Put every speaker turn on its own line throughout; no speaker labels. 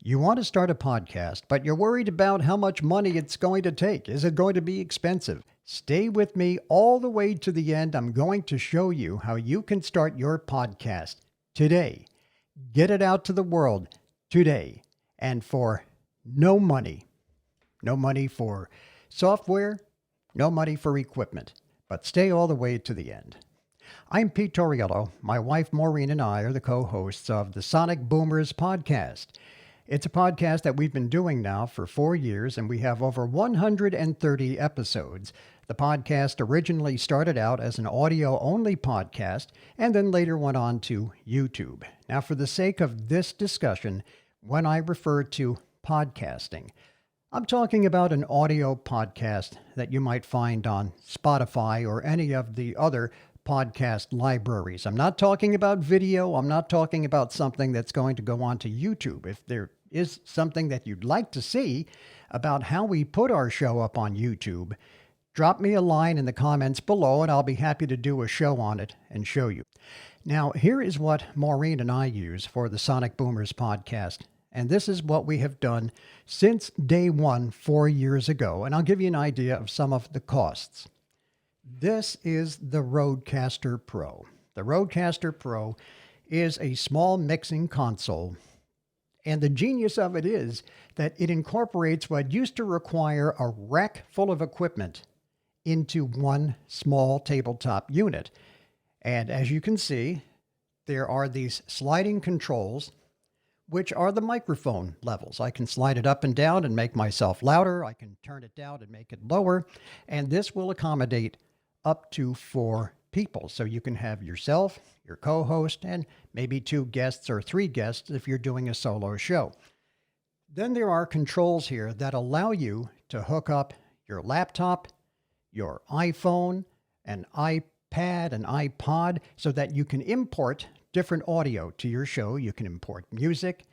You want to start a podcast, but you're worried about how much money it's going to take. Is it going to be expensive? Stay with me all the way to the end. I'm going to show you how you can start your podcast today. Get it out to the world today and for no money. No money for software, no money for equipment, but stay all the way to the end. I'm Pete Torriello. My wife Maureen and I are the co-hosts of the Sonic Boomers podcast. It's a podcast that we've been doing now for 4 years, and we have over 130 episodes. The podcast originally started out as an audio-only podcast and then later went on to YouTube. Now, for the sake of this discussion, when I refer to podcasting, I'm talking about an audio podcast that you might find on Spotify or any of the other podcast libraries. I'm not talking about video. I'm not talking about something that's going to go on to YouTube. If there is something that you'd like to see about how we put our show up on YouTube, drop me a line in the comments below and I'll be happy to do a show on it and show you. Now, here is what Maureen and I use for the Sonic Boomers podcast. And this is what we have done since day one 4 years ago. And I'll give you an idea of some of the costs. This is the Rodecaster Pro. The Rodecaster Pro is a small mixing console. And the genius of it is that it incorporates what used to require a rack full of equipment into one small tabletop unit. And as you can see, there are these sliding controls, which are the microphone levels. I can slide it up and down and make myself louder. I can turn it down and make it lower. And this will accommodate up to 4 people. So you can have yourself, your co-host, and maybe 2 guests or 3 guests if you're doing a solo show. Then there are controls here that allow you to hook up your laptop, your iPhone, an iPad, an iPod, so that you can import different audio to your show. You can import music,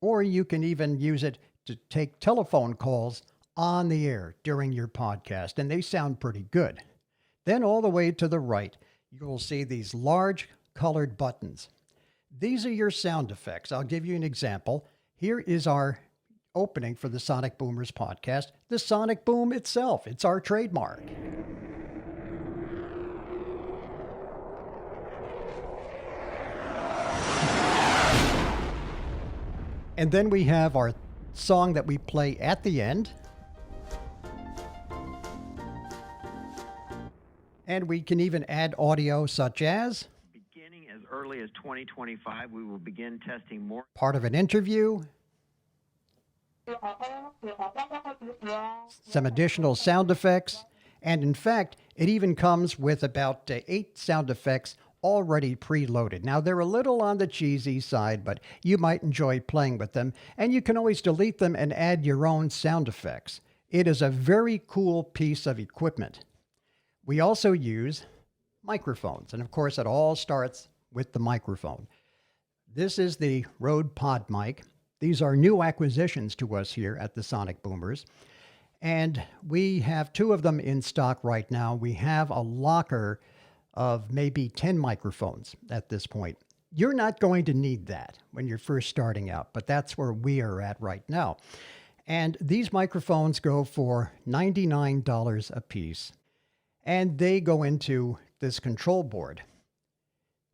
or you can even use it to take telephone calls on the air during your podcast, and they sound pretty good. Then all the way to the right, you will see these large colored buttons. These are your sound effects. I'll give you an example. Here is our opening for the Sonic Boomers podcast, the Sonic Boom itself. It's our trademark. And then we have our song that we play at the end. And we can even add audio such as
beginning as early as 2025, we will begin testing more
part of an interview, some additional sound effects, and in fact, it even comes with about 8 sound effects already preloaded. Now, they're a little on the cheesy side, but you might enjoy playing with them, and you can always delete them and add your own sound effects. It is a very cool piece of equipment. We also use microphones, and of course, it all starts with the microphone. This is the Rode Pod mic. These are new acquisitions to us here at the Sonic Boomers, and we have 2 of them in stock right now. We have a locker of maybe 10 microphones at this point. You're not going to need that when you're first starting out, but that's where we are at right now. And these microphones go for $99 a piece. And they go into this control board.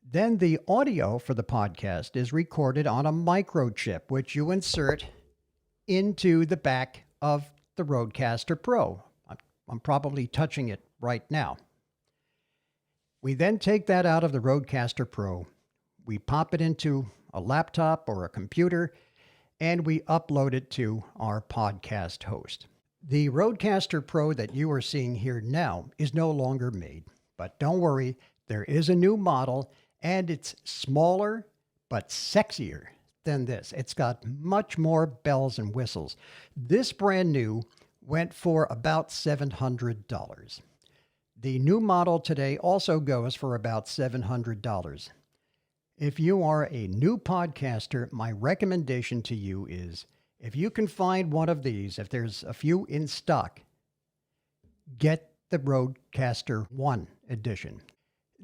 Then the audio for the podcast is recorded on a microchip, which you insert into the back of the Rodecaster Pro. I'm probably touching it right now. We then take that out of the Rodecaster Pro. We pop it into a laptop or a computer, and we upload it to our podcast host. The Rodecaster Pro that you are seeing here now is no longer made, but don't worry, there is a new model, and it's smaller but sexier than this. It's got much more bells and whistles. This brand new went for about $700. The new model today also goes for about $700. If you are a new podcaster, my recommendation to you is, if you can find one of these, if there's a few in stock, get the Rodecaster 1 edition.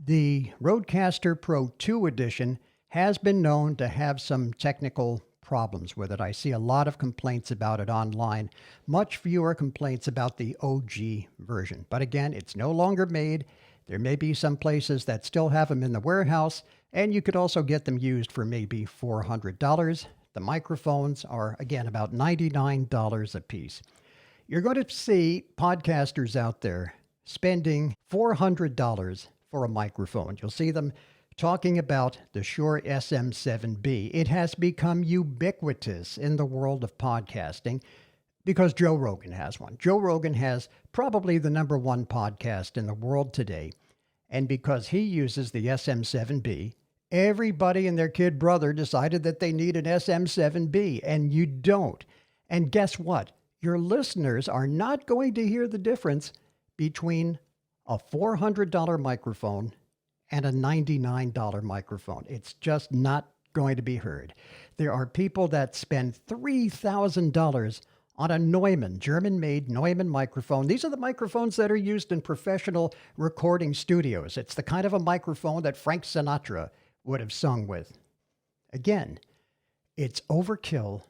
The Rodecaster Pro 2 edition has been known to have some technical problems with it. I see a lot of complaints about it online, much fewer complaints about the OG version. But again, it's no longer made. There may be some places that still have them in the warehouse, and you could also get them used for maybe $400. The microphones are, again, about $99 a piece. You're going to see podcasters out there spending $400 for a microphone. You'll see them talking about the Shure SM7B. It has become ubiquitous in the world of podcasting because Joe Rogan has one. Joe Rogan has probably the #1 podcast in the world today. And because he uses the SM7B, everybody and their kid brother decided that they need an SM7B, and you don't. And guess what? Your listeners are not going to hear the difference between a $400 microphone and a $99 microphone. It's just not going to be heard. There are people that spend $3,000 on a Neumann, German-made Neumann microphone. These are the microphones that are used in professional recording studios. It's the kind of a microphone that Frank Sinatra would have sung with. Again, it's overkill.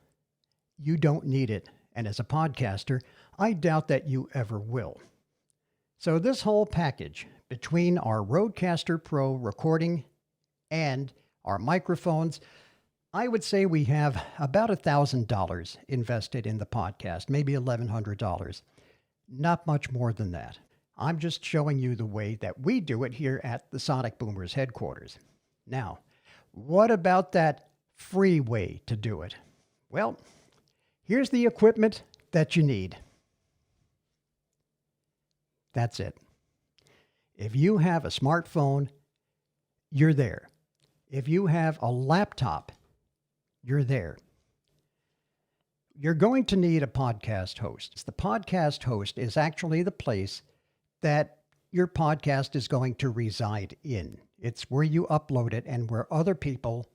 You don't need it. And as a podcaster, I doubt that you ever will. So this whole package between our Rodecaster Pro recording and our microphones, I would say we have about $1,000 invested in the podcast, maybe $1,100. Not much more than that. I'm just showing you the way that we do it here at the Sonic Boomers headquarters. Now, what about that free way to do it? Well, here's the equipment that you need. That's it. If you have a smartphone, you're there. If you have a laptop, you're there. You're going to need a podcast host. The podcast host is actually the place that your podcast is going to reside in. It's where you upload it and where other people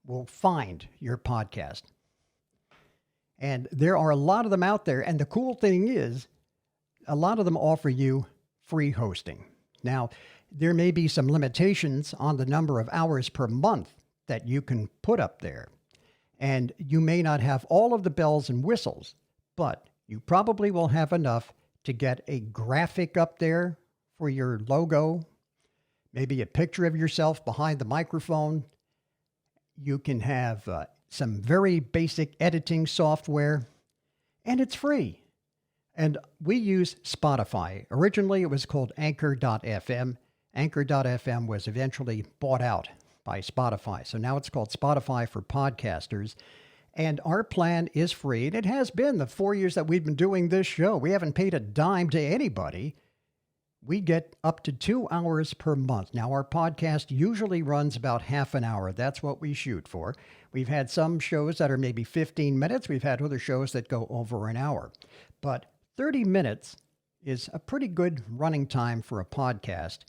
will find your podcast. And there are a lot of them out there. And the cool thing is, a lot of them offer you free hosting. Now, there may be some limitations on the number of hours per month that you can put up there. And you may not have all of the bells and whistles, but you probably will have enough to get a graphic up there for your logo, maybe a picture of yourself behind the microphone. You can have some very basic editing software, and it's free. And we use Spotify. Originally, it was called Anchor.fm. Anchor.fm was eventually bought out by Spotify. So now it's called Spotify for Podcasters. And our plan is free. And it has been the 4 years that we've been doing this show. We haven't paid a dime to anybody. We get up to 2 hours per month. Now, our podcast usually runs about half an hour. That's what we shoot for. We've had some shows that are maybe 15 minutes. We've had other shows that go over an hour. But 30 minutes is a pretty good running time for a podcast.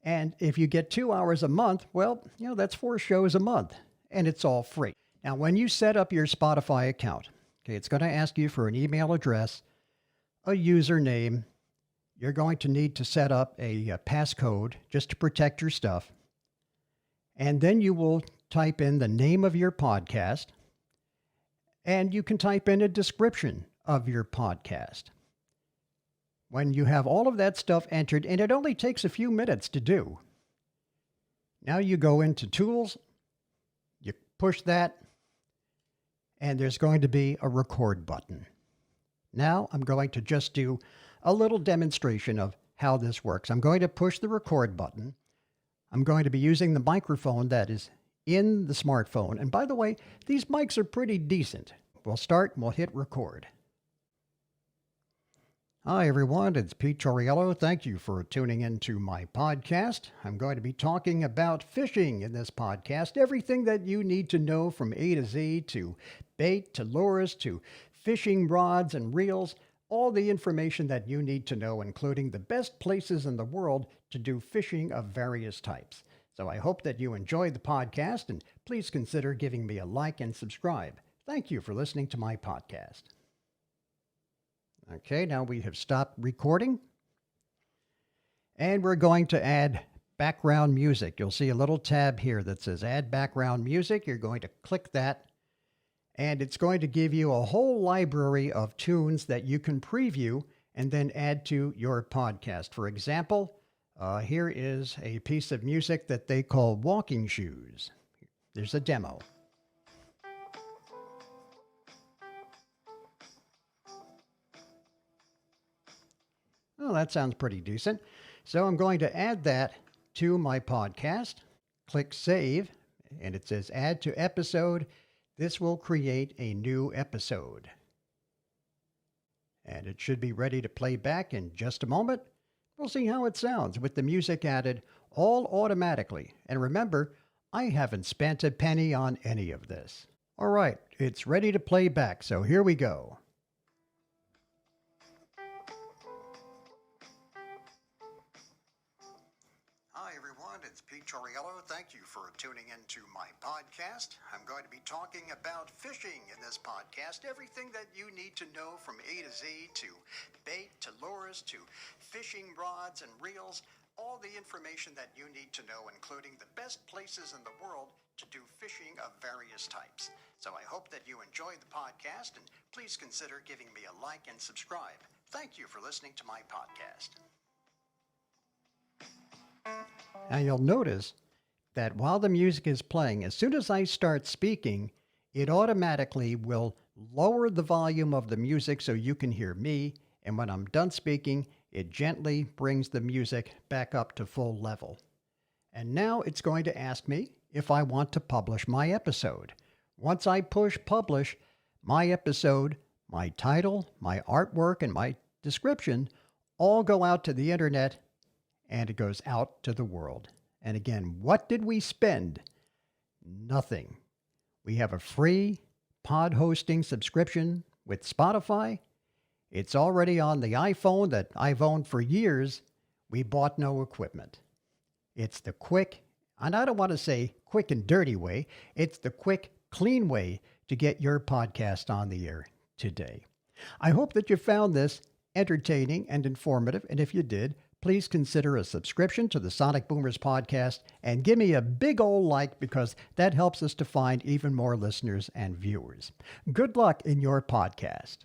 And if you get 2 hours a month, well, that's 4 shows a month, and it's all free. Now, when you set up your Spotify account, okay, it's going to ask you for an email address, a username. You're going to need to set up a passcode just to protect your stuff. And then you will type in the name of your podcast, and you can type in a description of your podcast. When you have all of that stuff entered, and it only takes a few minutes to do, now you go into Tools, you push that, and there's going to be a record button. Now I'm going to just do a little demonstration of how this works. I'm going to push the record button. I'm going to be using the microphone that is in the smartphone. And by the way, these mics are pretty decent. We'll start and we'll hit record. Hi, everyone. It's Pete Torriello. Thank you for tuning into my podcast. I'm going to be talking about fishing in this podcast. Everything that you need to know from A to Z, to bait, to lures, to fishing rods and reels. All the information that you need to know, including the best places in the world to do fishing of various types. So I hope that you enjoyed the podcast, and please consider giving me a like and subscribe. Thank you for listening to my podcast. Okay, now we have stopped recording. And we're going to add background music. You'll see a little tab here that says Add Background Music. You're going to click that. And it's going to give you a whole library of tunes that you can preview and then add to your podcast. For example, here is a piece of music that they call Walking Shoes. There's a demo. Oh, that sounds pretty decent. So I'm going to add that to my podcast. Click Save, and it says Add to Episode. This will create a new episode. And it should be ready to play back in just a moment. We'll see how it sounds with the music added all automatically. And remember, I haven't spent a penny on any of this. All right, it's ready to play back, so here we go. Hi everyone, it's Pete Choriello. Thank you for tuning into my podcast. I'm going to be talking about fishing in this podcast. Everything that you need to know from A to Z, to bait, to lures, to fishing rods and reels. All the information that you need to know, including the best places in the world to do fishing of various types. So I hope that you enjoyed the podcast, and please consider giving me a like and subscribe. Thank you for listening to my podcast. Now you'll notice that while the music is playing, as soon as I start speaking, it automatically will lower the volume of the music so you can hear me, and when I'm done speaking, it gently brings the music back up to full level. And now it's going to ask me if I want to publish my episode. Once I push publish, my episode, my title, my artwork, and my description all go out to the internet, and it goes out to the world. And again, what did we spend? Nothing. We have a free pod hosting subscription with Spotify. It's already on the iPhone that I've owned for years. We bought no equipment. It's the quick, and I don't want to say quick and dirty way, it's the quick, clean way to get your podcast on the air today. I hope that you found this entertaining and informative, and if you did, please consider a subscription to the Sonic Boomers podcast and give me a big ol' like, because that helps us to find even more listeners and viewers. Good luck in your podcast.